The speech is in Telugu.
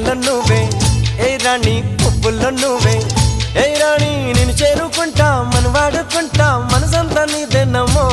వెన్నెల్లో నువ్వే ఏ రాణి పువ్వుల్లో నువ్వే ఏ రాణి నేను చేరుకుంటా మన వాడుకుంటా మనసంతా నీదేనమ్మో